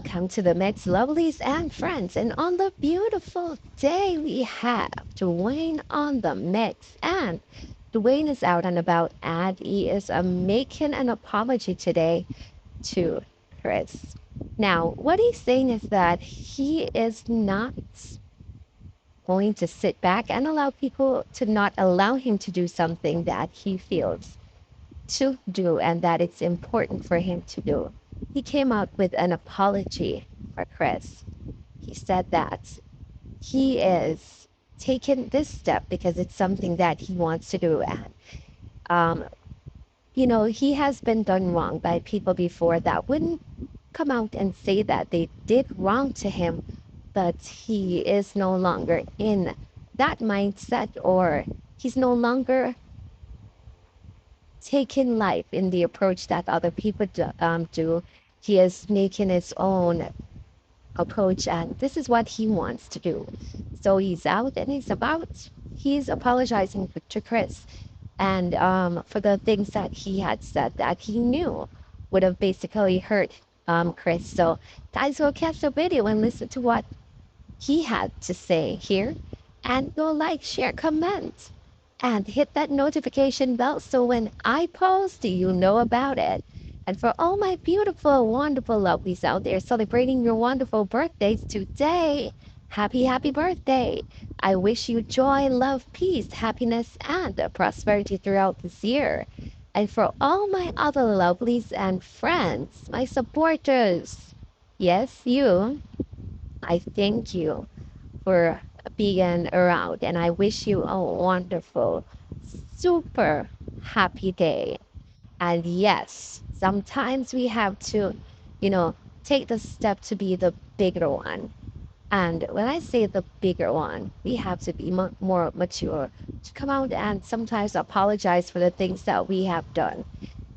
welcome to the Mix Lovelies and Friends. And on the beautiful day, we have Dwayne on the mix. And Dwayne is out and about, and he is making an apology today to Kris. Now, what he's saying is that he is not going to sit back and allow people to not allow him to do something that he feels to do and that it's important for him to do. He came out with an apology for Kris. He said that he is taking this step because it's something that he wants to do. And, um, he has been done wrong by people before that wouldn't come out and say that they did wrong to him, but he is no longer in that mindset, or he's no longer taking life in the approach that other people do. He is making his own approach, and this is what he wants to do. So he's out and he's apologizing to Kris, and for the things that he had said that he knew would have basically hurt Kris. So guys, will catch the video and listen to what he had to say here, and go like, share, comment, and hit that notification bell so when I post, you know about it. And for all my beautiful, wonderful lovelies out there celebrating your wonderful birthdays today, happy, happy birthday. I wish you joy, love, peace, happiness, and prosperity throughout this year. And for all my other lovelies and friends, my supporters, yes, you, I thank you for being around, and I wish you a wonderful, super happy day. And yes, sometimes we have to, you know, take the step to be the bigger one. And when I say the bigger one, we have to be more mature to come out and sometimes apologize for the things that we have done.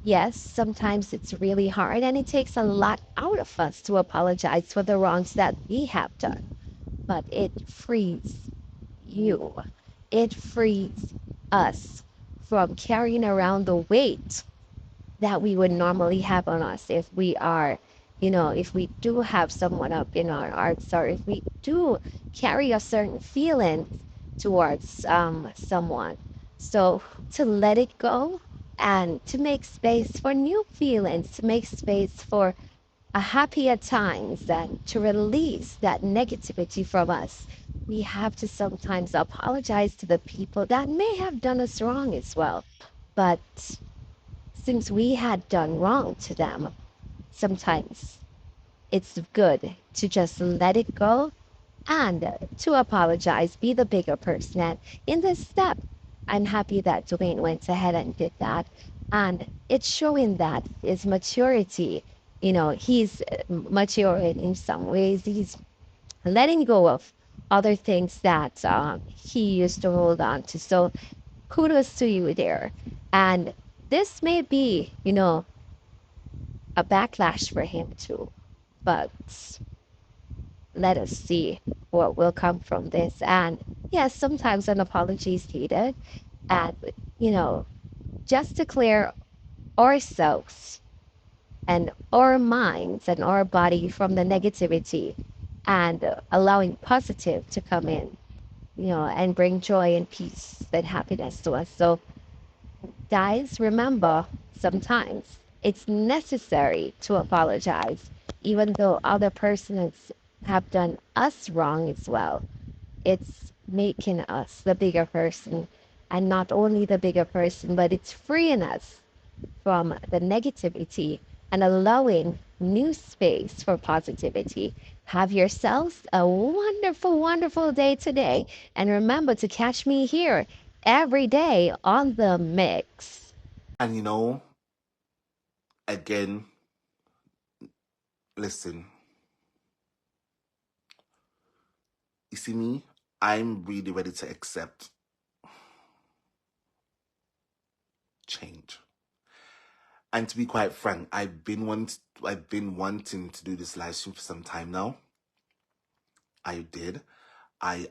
Yes, sometimes it's really hard and it takes a lot out of us to apologize for the wrongs that we have done, but it frees you. It frees us from carrying around the weight that we would normally have on us if we are, if we do have someone up in our hearts, or if we do carry a certain feeling towards someone. So to let it go and to make space for new feelings, to make space for a happier times, and to release that negativity from us, we have to sometimes apologize to the people that may have done us wrong as well. But since we had done wrong to them, sometimes it's good to just let it go and to apologize, be the bigger person. And in this step, I'm happy that Dwayne went ahead and did that. And it's showing that his maturity, he's maturing in some ways. He's letting go of other things that he used to hold on to. So kudos to you there. And this may be, a backlash for him too. But let us see what will come from this. And yes, sometimes an apology is needed. And, you know, just to clear ourselves and our minds and our body from the negativity, and allowing positive to come in, and bring joy and peace and happiness to us. So, guys, remember, sometimes it's necessary to apologize, even though other persons have done us wrong as well. It's making us the bigger person, and not only the bigger person, but it's freeing us from the negativity and allowing new space for positivity. Have yourselves a wonderful, wonderful day today. And remember to catch me here every day on the mix. And again, listen, you see me, I'm really ready to accept change. And to be quite frank, I've been wanting to do this live stream for some time now. I did. I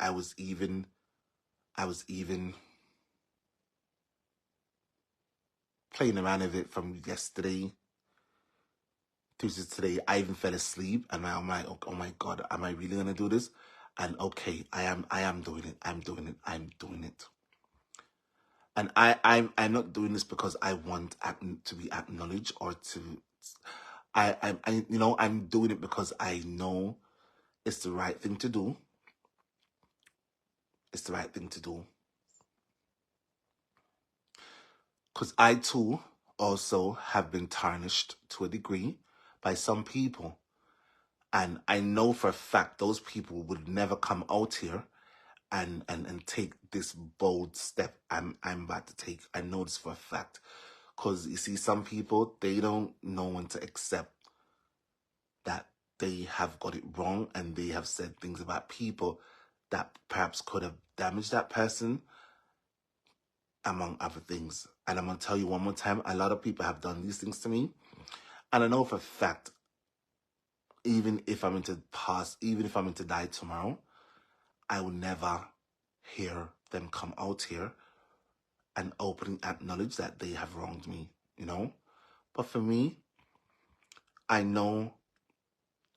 was even playing around with it from yesterday today, I even fell asleep, and I'm like, oh my God, am I really gonna do this? And okay, I am doing it. I'm doing it. I'm doing it. And I'm not doing this because I want to be acknowledged or to. I'm doing it because I know it's the right thing to do. It's the right thing to do. Because I too also have been tarnished to a degree by some people. And I know for a fact those people would never come out here and take this bold step I'm about to take. I know this for a fact. Because you see, some people, they don't know when to accept that they have got it wrong, and they have said things about people that perhaps could have damaged that person, among other things. And I'm going to tell you one more time, a lot of people have done these things to me. And I know for a fact, even if I'm into pass, even if I'm into die tomorrow, I will never hear them come out here and openly acknowledge that they have wronged me, you know? But for me, I know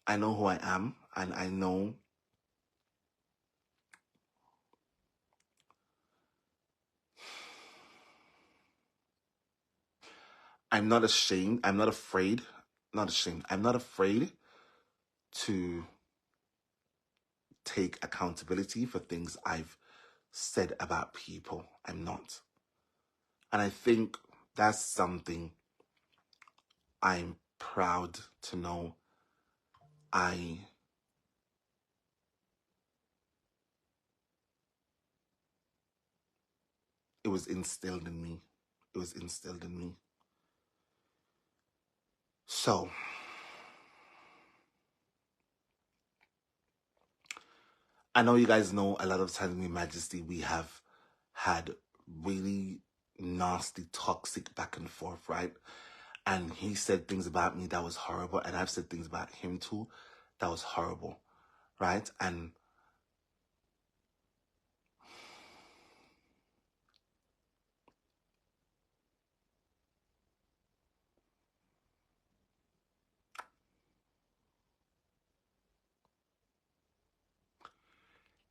who I am, and I know I'm not ashamed. I'm not afraid. Not ashamed. I'm not afraid to take accountability for things I've said about people. I'm not. And I think that's something I'm proud to know I it was instilled in me. It was instilled in me. So I know you guys know a lot of times in Majesty we have had really nasty, toxic back and forth, right? And he said things about me that was horrible, and I've said things about him too that was horrible, right? And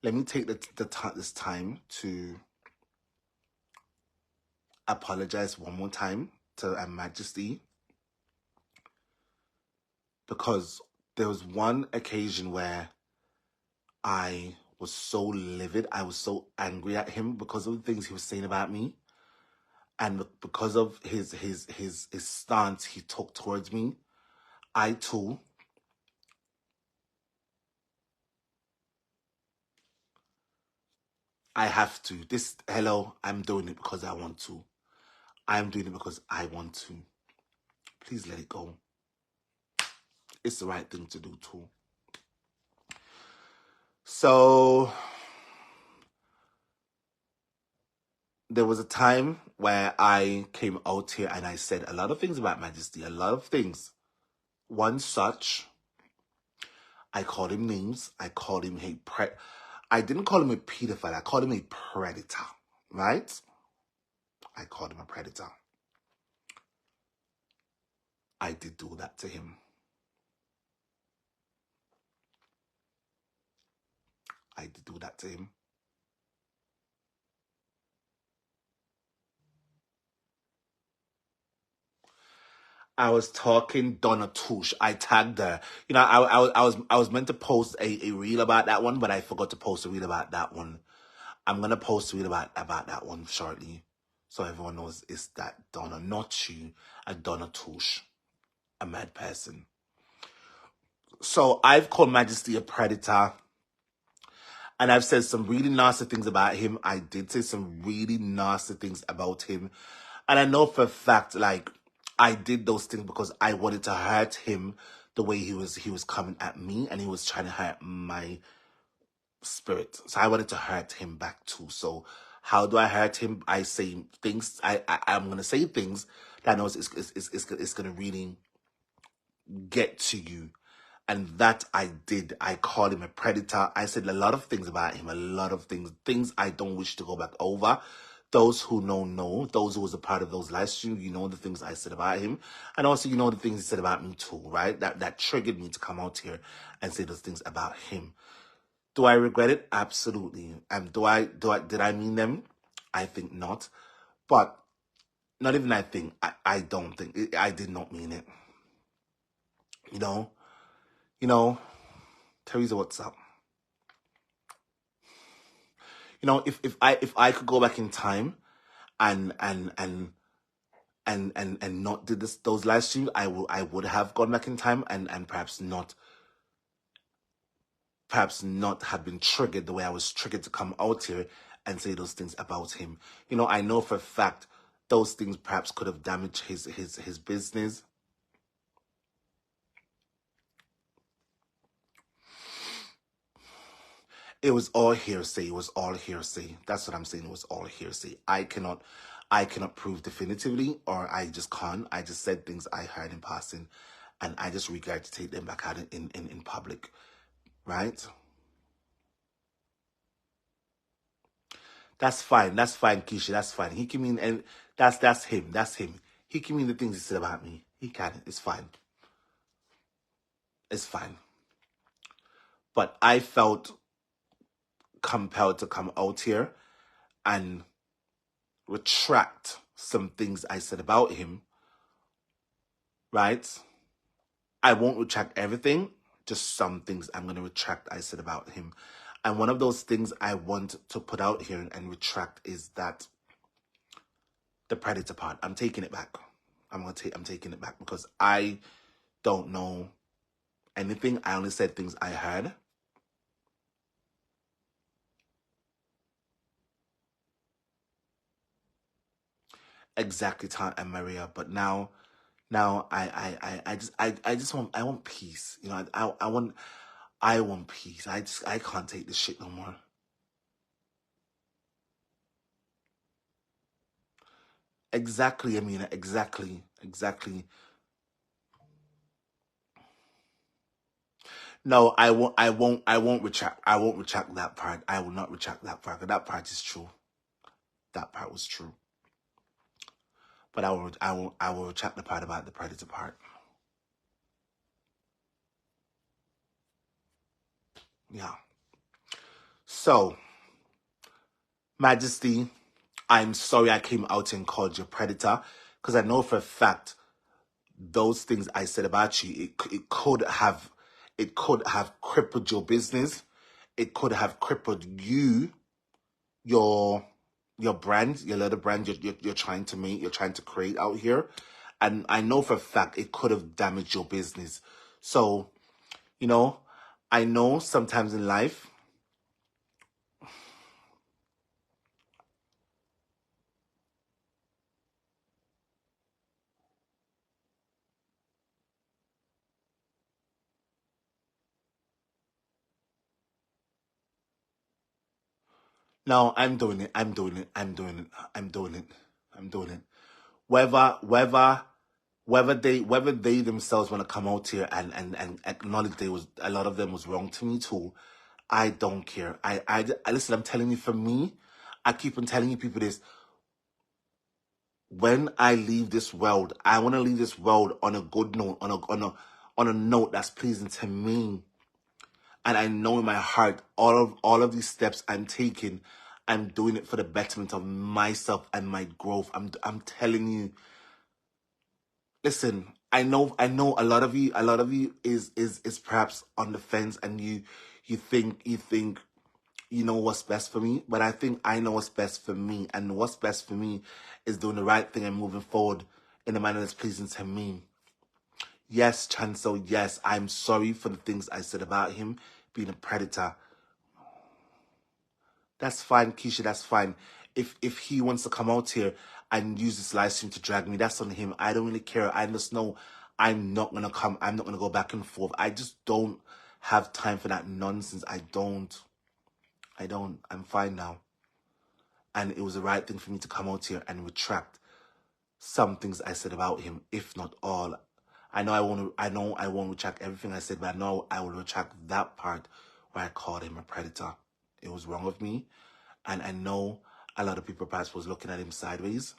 let me take this time to apologize one more time to Her Majesty, because there was one occasion where I was so livid. I was so angry at him because of the things he was saying about me, and because of his stance he took towards me. I too I have to. Hello, I'm doing it because I want to. I'm doing it because I want to. Please let it go. It's the right thing to do too. So there was a time where I came out here and I said a lot of things about Majesty, a lot of things. One such, I called him names. I called him I didn't call him a pedophile. I called him a predator, right? I called him a predator. I did do that to him. I did do that to him. I was talking Donna Touche. I tagged her. You know, I was meant to post a reel about that one, but I forgot to post a reel about that one. I'm gonna post a reel about that one shortly, so everyone knows it's that Donna, not you, a Donna Touche, a mad person. So I've called Majesty a predator, and I've said some really nasty things about him. I did say some really nasty things about him, and I know for a fact, like, I did those things because I wanted to hurt him the way he was coming at me, and he was trying to hurt my spirit. So I wanted to hurt him back too. So how do I hurt him? I say things. I'm gonna say things that I know it's gonna really get to you. And that I did. I called him a predator. I said a lot of things about him, a lot of things I don't wish to go back over. Those who know. Those who was a part of those live streams, you know the things I said about him. And also, you know the things he said about me too, right? That triggered me to come out here and say those things about him. Do I regret it? Absolutely. And did I mean them? I think not. But not even I think. I don't think. I did not mean it. You know? You know, Teresa, what's up? You know, if I could go back in time and not did those live streams, I would have gone back in time and perhaps not have been triggered the way I was triggered to come out here and say those things about him. You know, I know for a fact those things perhaps could have damaged his business. It was all hearsay. It was all hearsay. That's what I'm saying. It was all hearsay. I cannot prove definitively, or I just can't. I just said things I heard in passing, and I just regurgitate them back out in public, right? That's fine. That's fine, Keisha. That's fine. He can mean, and that's him. That's him. He can mean the things he said about me. He can. It's fine. It's fine. But I felt compelled to come out here and retract some things I said about him, right? I won't retract everything, just some things I'm going to retract I said about him. And one of those things I want to put out here and retract is that the predator part. I'm taking it back. I'm taking it back because I don't know anything. I only said things I heard. Exactly, Tom and Maria. But now I just want peace. You know, I want peace. I can't take this shit no more. Exactly, Amina. Exactly. No, I won't retract. I won't retract that part. I will not retract that part. That part is true. That part was true. But I will retract the part about the predator part. Yeah. So, Majesty, I'm sorry I came out and called you a predator because I know for a fact those things I said about you, it could have crippled your business. It could have crippled you, your brand, your little brand you're trying to make, you're trying to create out here. And I know for a fact it could have damaged your business. So, you know, I know sometimes in life, no, I'm doing it. I'm doing it. I'm doing it. I'm doing it. I'm doing it. Whether they themselves want to come out here and acknowledge they was a lot of them was wrong to me too, I don't care. I listen. I'm telling you, for me, I keep on telling you people this. When I leave this world, I want to leave this world on a good note, on a note that's pleasing to me. And I know in my heart, all of these steps I'm taking, I'm doing it for the betterment of myself and my growth. I'm telling you. Listen, I know a lot of you is perhaps on the fence, and you think you know what's best for me, but I think I know what's best for me, and what's best for me is doing the right thing and moving forward in a manner that's pleasing to me. Yes, Chancel, yes, I'm sorry for the things I said about him being a predator. That's fine, Keisha, that's fine. If he wants to come out here and use this live stream to drag me, that's on him. I don't really care. I just know I'm not gonna go back and forth. I just don't have time for that nonsense. I don't. I'm fine now. And it was the right thing for me to come out here and retract some things I said about him, if not all. I know I won't retract everything I said, but I know I will retract that part where I called him a predator. It was wrong of me. And I know a lot of people perhaps was looking at him sideways.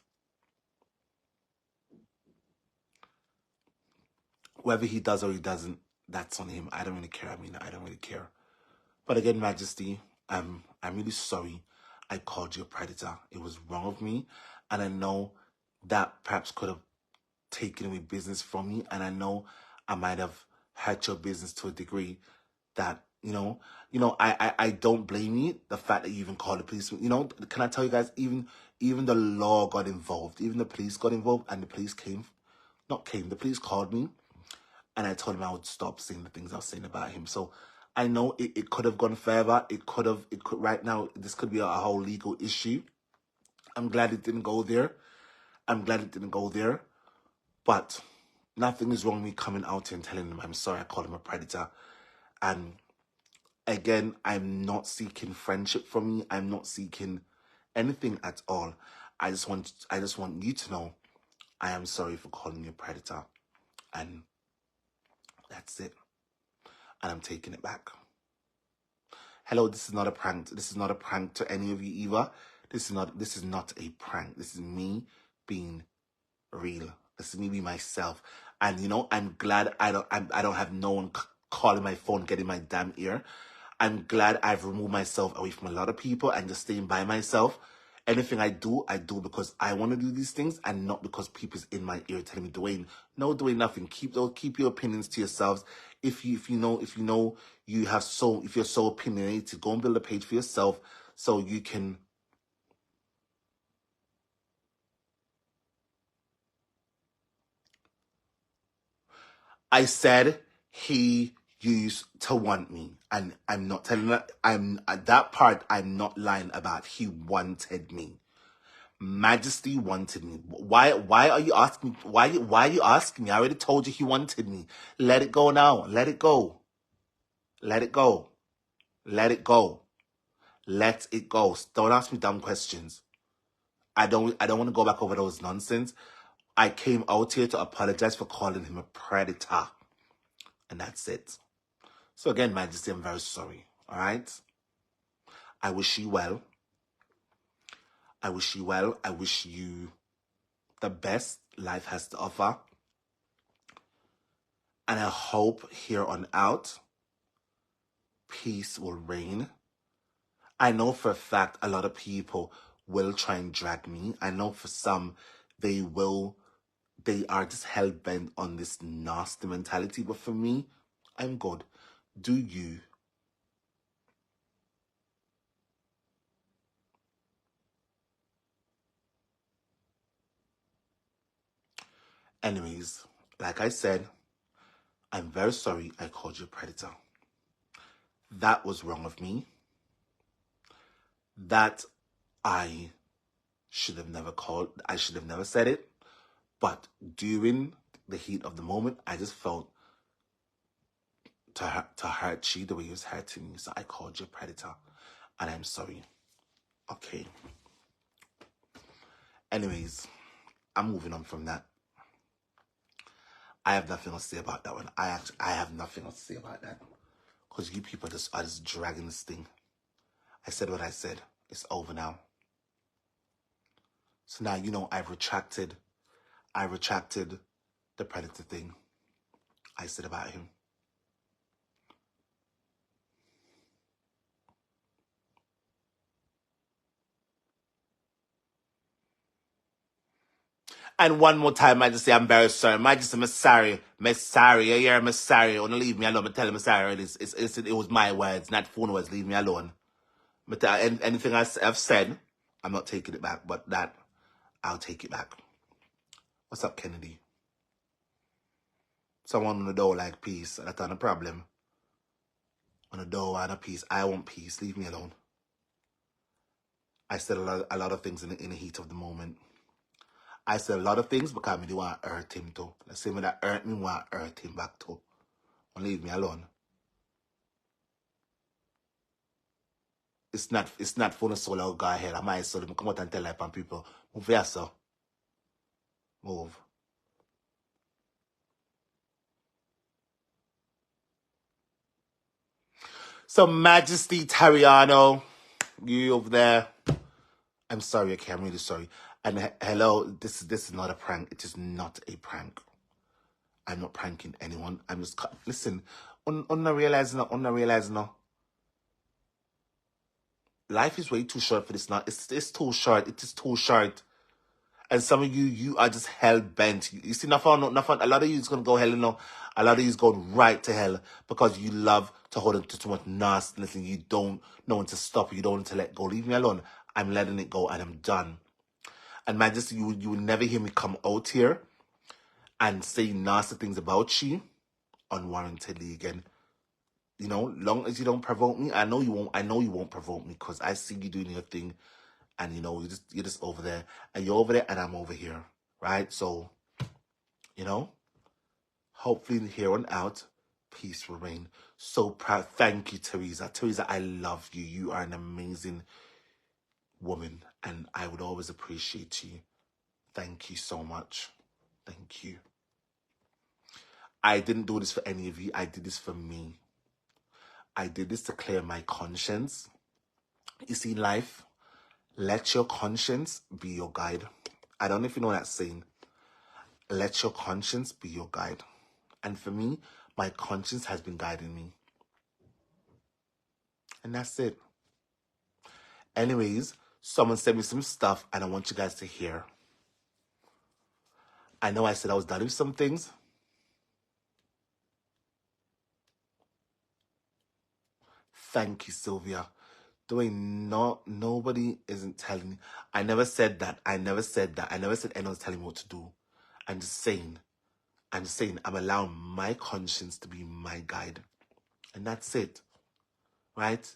Whether he does or he doesn't, that's on him. I don't really care. I mean, I don't really care. But again, Majesty, I'm really sorry I called you a predator. It was wrong of me. And I know that perhaps could have taken away business from me. And I know I might have hurt your business to a degree that, I don't blame you. The fact that you even called the police, can I tell you guys, even the law got involved, even the police got involved, and the police the police called me, and I told him I would stop saying the things I was saying about him. So I know it could have gone further. It could, right now, this could be a whole legal issue. I'm glad it didn't go there. But nothing is wrong with me coming out and telling him I'm sorry I called him a predator. And again, I'm not seeking friendship from you. I'm not seeking anything at all. I just want you to know I am sorry for calling you a predator. And that's it. And I'm taking it back. Hello, this is not a prank. This is not a prank to any of you either. This is not a prank. This is me being real. This is me being myself. And I'm glad I don't have no one calling my phone, getting my damn ear. I'm glad I've removed myself away from a lot of people and just staying by myself. Anything I do because I want to do these things and not because people's in my ear telling me, Dwayne, no, Dwayne, nothing. Keep your opinions to yourselves. If you're so opinionated, go and build a page for yourself so you can. I said he used to want me, and I'm not telling that. I'm at that part. I'm not lying about. He wanted me. Majesty wanted me. Why are you asking? Why are you asking me? I already told you he wanted me. Let it go now. Let it go. Let it go. Let it go. Let it go. Don't ask me dumb questions. I don't want to go back over those nonsense. I came out here to apologize for calling him a predator. And that's it. So again, Majesty, I'm very sorry. All right? I wish you well. I wish you the best life has to offer. And I hope here on out, peace will reign. I know for a fact a lot of people will try and drag me. I know for some, they are just hell-bent on this nasty mentality. But for me, I'm good. Do you? Anyways, like I said, I'm very sorry I called you a predator. That was wrong of me. That I should have never said it. But during the heat of the moment, I just felt to hurt you the way he was hurting me. So I called you a predator. And I'm sorry. Okay. Anyways, I'm moving on from that. I have nothing else to say about that one. I have nothing else to say about that. Because you people are just dragging this thing. I said what I said. It's over now. So now, I retracted the predator thing I said about him. And one more time, I just say I'm very sorry. I just say I'm sorry. I'm sorry. I'm sorry. Don't leave me alone. I tell him I'm sorry. It was my words, not phone words. Leave me alone. But anything I've said, I'm not taking it back. But that, I'll take it back. What's up, Kennedy? Someone on the door like peace. That's not a problem. On the door and a peace. I want peace. Leave me alone. I said a lot of things in the heat of the moment. I said a lot of things because I really want to hurt him too. The same way that hurt me, want to hurt him back too. Don't leave me alone. It's not for the soul of God here. I might soul. Come out and tell like people. Move here, sir. Move. So Majesty Tariano, you over there. I'm sorry, okay, I'm really sorry. And hello, this is not a prank. It is not a prank. I'm not pranking anyone. I'm just listen. On not realizing, no. Life is way too short for this now. It's too short. It is too short. And some of you are just hell bent. You see, nothing. A lot of you is gonna go hell. A lot of you is going right to hell because you love to hold on to too much nastiness and you don't know when to stop. You don't want to let go. Leave me alone. I'm letting it go and I'm done. And man, just you will never hear me come out here and say nasty things about you unwarrantedly again. Long as you don't provoke me, I know you won't. I know you won't provoke me because I see you doing your thing, and you're just over there, and you're over there, and I'm over here, right? So, hopefully here on out, peace will reign. So proud. Thank you, Teresa. Teresa, I love you. You are an amazing woman, and I would always appreciate you. Thank you so much. Thank you. I didn't do this for any of you. I did this for me. I did this to clear my conscience. You see, life, let your conscience be your guide. I don't know if you know that saying. Let your conscience be your guide. And for me, my conscience has been guiding me. And that's it. Anyways, someone sent me some stuff and I want you guys to hear. I know I said I was done with some things. Thank you, Sylvia. Dwayne, nobody isn't telling me. I never said that. I never said anyone's telling me what to do. I'm just saying I'm allowing my conscience to be my guide. And that's it. Right?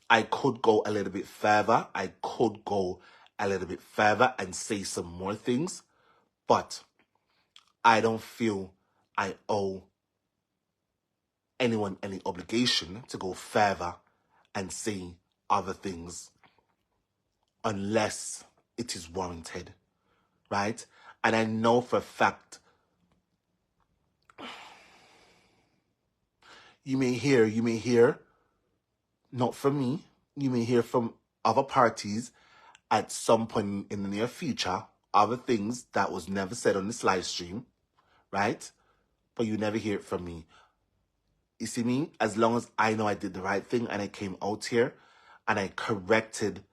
I could go a little bit further. I could go a little bit further and say some more things. But I don't feel I owe anyone any obligation to go further and say other things unless it is warranted, right? And I know for a fact, you may hear, not from me, you may hear from other parties at some point in the near future, other things that was never said on this live stream, right? But you never hear it from me. You see me? As long as I know I did the right thing and I came out here and I corrected